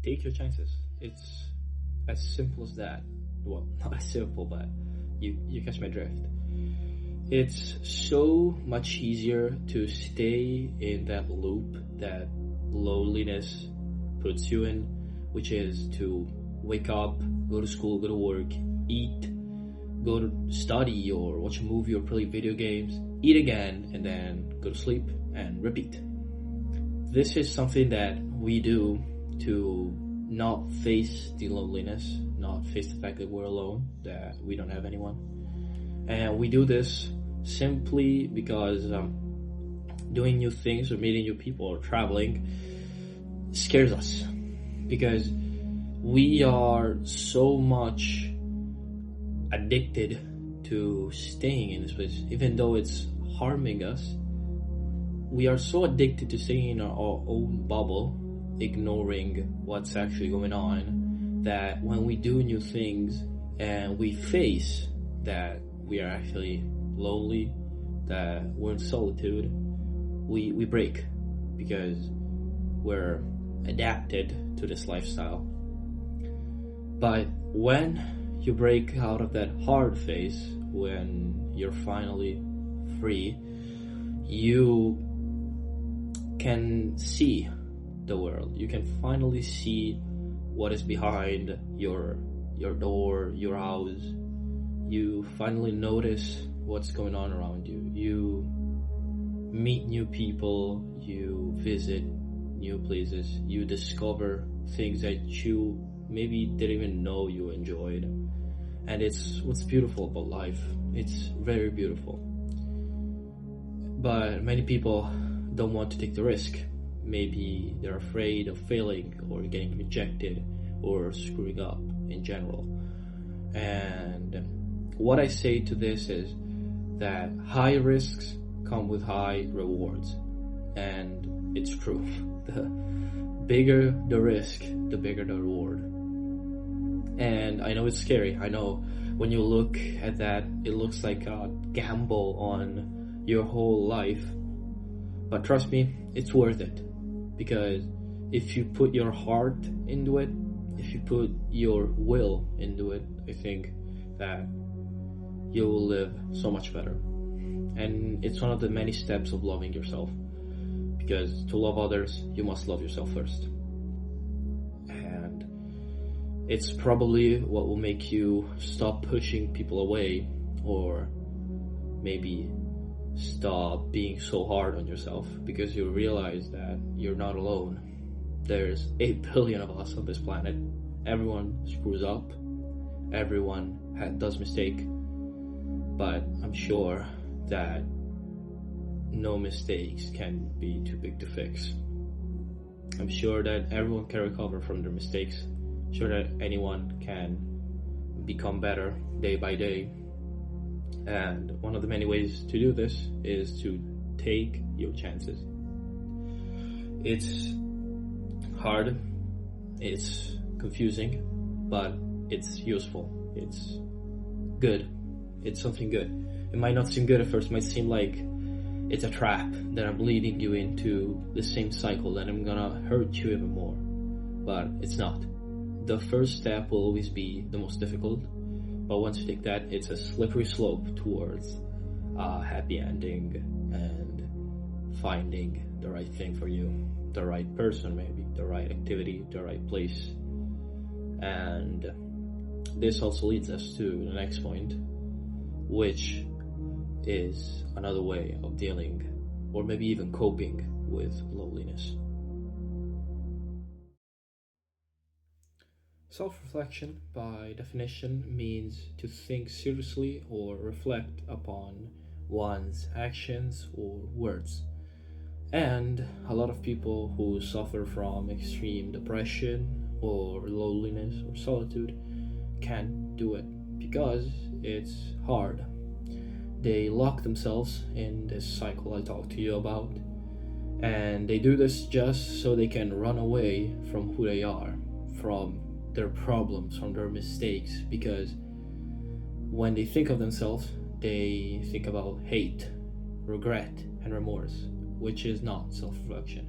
take your chances. It's as simple as that. Well, not as simple, but you catch my drift. It's so much easier to stay in that loop that loneliness puts you in, which is to wake up, go to school, go to work, eat, go to study or watch a movie or play video games, eat again, and then go to sleep and repeat. This is something that we do to not face the loneliness, not face the fact that we're alone, that we don't have anyone. And we do this simply because doing new things or meeting new people or traveling scares us, because we are so much addicted to staying in this place. Even though it's harming us, we are so addicted to staying in our own bubble, ignoring what's actually going on, that when we do new things and we face that we are actually lonely, that we're in solitude, we break, because we're adapted to this lifestyle. But when you break out of that hard phase, when you're finally free, you can see the world. You can finally see what is behind your door, your house. You finally notice what's going on around you. You meet new people, you visit new places, you discover things that you maybe didn't even know you enjoyed. And it's what's beautiful about life. It's very beautiful. But many people don't want to take the risk. Maybe they're afraid of failing or getting rejected or screwing up in general. And what I say to this is that high risks come with high rewards. And it's true. The bigger the risk, the bigger the reward. And I know it's scary. I know when you look at that, it looks like a gamble on your whole life. But trust me, it's worth it. Because if you put your heart into it, if you put your will into it, I think that you will live so much better. And it's one of the many steps of loving yourself. Because to love others, you must love yourself first. And it's probably what will make you stop pushing people away, or maybe stop being so hard on yourself, because you realize that you're not alone. There's 8 billion of us on this planet. Everyone screws up. Everyone does mistake. But I'm sure that no mistakes can be too big to fix. I'm sure that everyone can recover from their mistakes. I'm sure that anyone can become better day by day. And one of the many ways to do this is to take your chances. It's hard, it's confusing, but it's useful, it's good, it's something good. It might not seem good at first, it might seem like it's a trap that I'm leading you into the same cycle, that I'm gonna hurt you even more. But it's not. The first step will always be the most difficult, but once you take that, it's a slippery slope towards a happy ending and finding the right thing for you, the right person maybe, the right activity, the right place. And this also leads us to the next point, which is another way of dealing or maybe even coping with loneliness. Self-reflection, by definition, means to think seriously or reflect upon one's actions or words. And a lot of people who suffer from extreme depression or loneliness or solitude can't do it because it's hard. They lock themselves in this cycle I talked to you about, and they do this just so they can run away from who they are, from their problems, from their mistakes, because when they think of themselves, they think about hate, regret, and remorse, which is not self-reflection.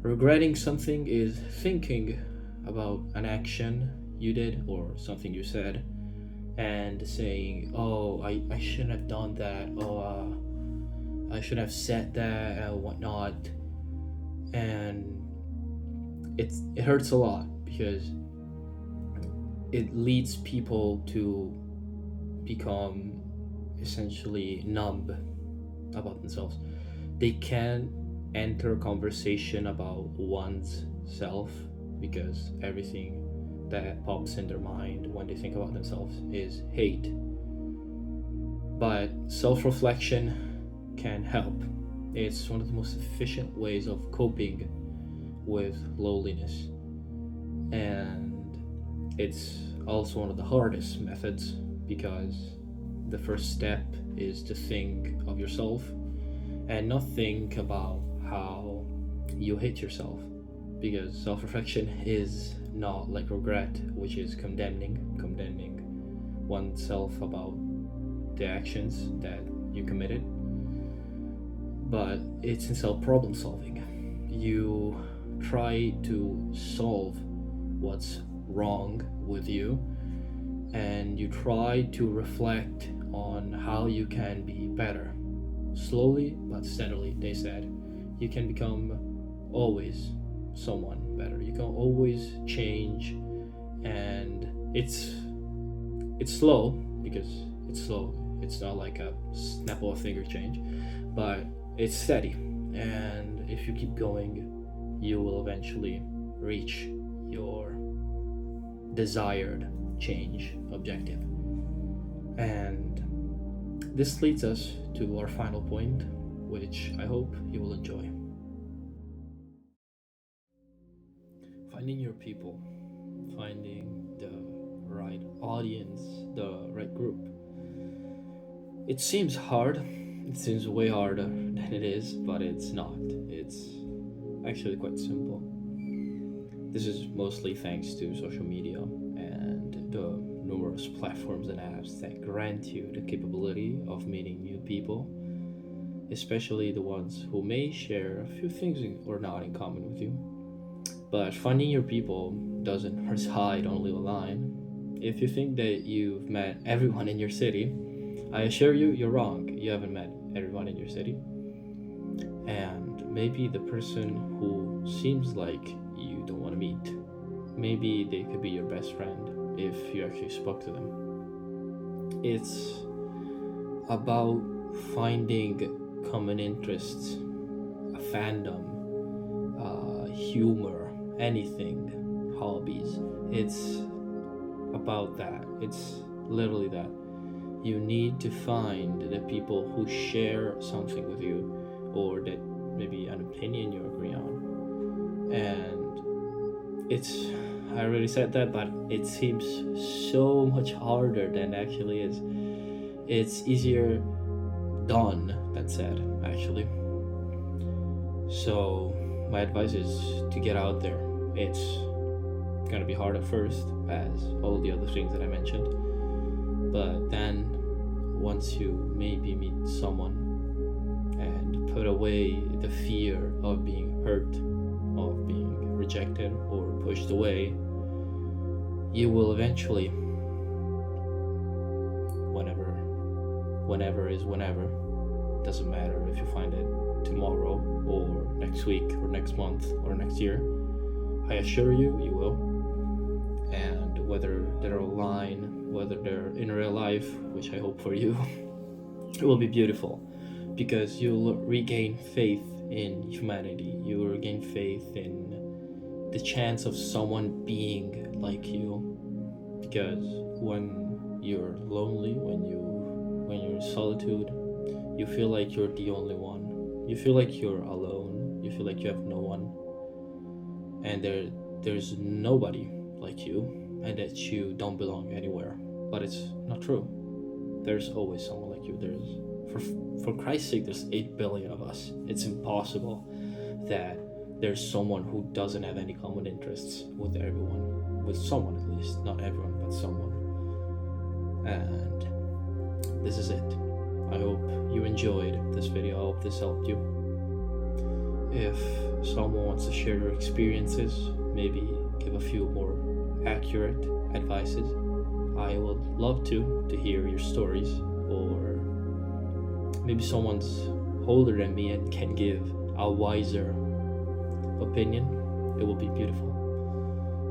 Regretting something is thinking about an action you did or something you said and saying, oh, I shouldn't have done that, I should have said that, whatnot. And it hurts a lot because it leads people to become essentially numb about themselves. They can't enter a conversation about one's self because everything that pops in their mind when they think about themselves is hate. But self-reflection can help. It's one of the most efficient ways of coping with loneliness, and it's also one of the hardest methods because the first step is to think of yourself and not think about how you hate yourself, because self-reflection is not like regret, which is condemning oneself about the actions that you committed, but it's instead problem solving. You try to solve what's wrong with you, and you try to reflect on how you can be better. Slowly but steadily, they said, you can become always someone better. You can always change, and it's slow because it's slow. It's not like a snap of a finger change, but it's steady. And if you keep going, you will eventually reach your desired change objective. And this leads us to our final point, which I hope you will enjoy. Finding your people, finding the right audience, the right group. It seems hard, it seems way harder than it is, but it's not. It's actually quite simple. This is mostly thanks to social media and the numerous platforms and apps that grant you the capability of meeting new people, especially the ones who may share a few things or not in common with you. But finding your people doesn't reside only online. If you think that you've met everyone in your city, I assure you, you're wrong. You haven't met everyone in your city. And maybe the person who seems like you don't want to meet, maybe they could be your best friend if you actually spoke to them. It's about finding common interests, a fandom, humor, anything, hobbies. It's about that. It's literally that. You need to find the people who share something with you, or that maybe an opinion you agree on. And I already said that, but it seems so much harder than it actually is. It's easier done than said, actually. So my advice is to get out there. It's gonna be hard at first, as all the other things that I mentioned, but then once you maybe meet someone and put away the fear of being hurt, of being rejected or pushed away, you will eventually, whenever is whenever, doesn't matter if you find it tomorrow or next week or next month or next year, I assure you, you will. And whether they're online, whether they're in real life, which I hope for you, it will be beautiful, because you'll regain faith in humanity. You will regain faith in the chance of someone being like you. Because when you're lonely, when you're in solitude, you feel like you're the only one. You feel like you're alone. You feel like you have no one, and there's nobody like you, and that you don't belong anywhere. But it's not true. There's always someone like you. For Christ's sake, there's 8 billion of us. It's impossible that there's someone who doesn't have any common interests with everyone, with someone at least, not everyone, but someone. And this is it. I hope you enjoyed this video. I hope this helped you. If someone wants to share their experiences, maybe give a few more accurate advices, I would love to hear your stories. Or maybe someone's older than me and can give a wiser opinion. It will be beautiful.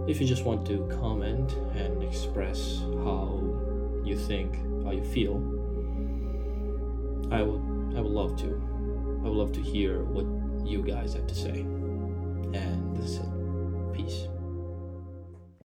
If you just want to comment and express how you think, how you feel, I would love to. I would love to hear what you guys have to say. And this is it. Peace.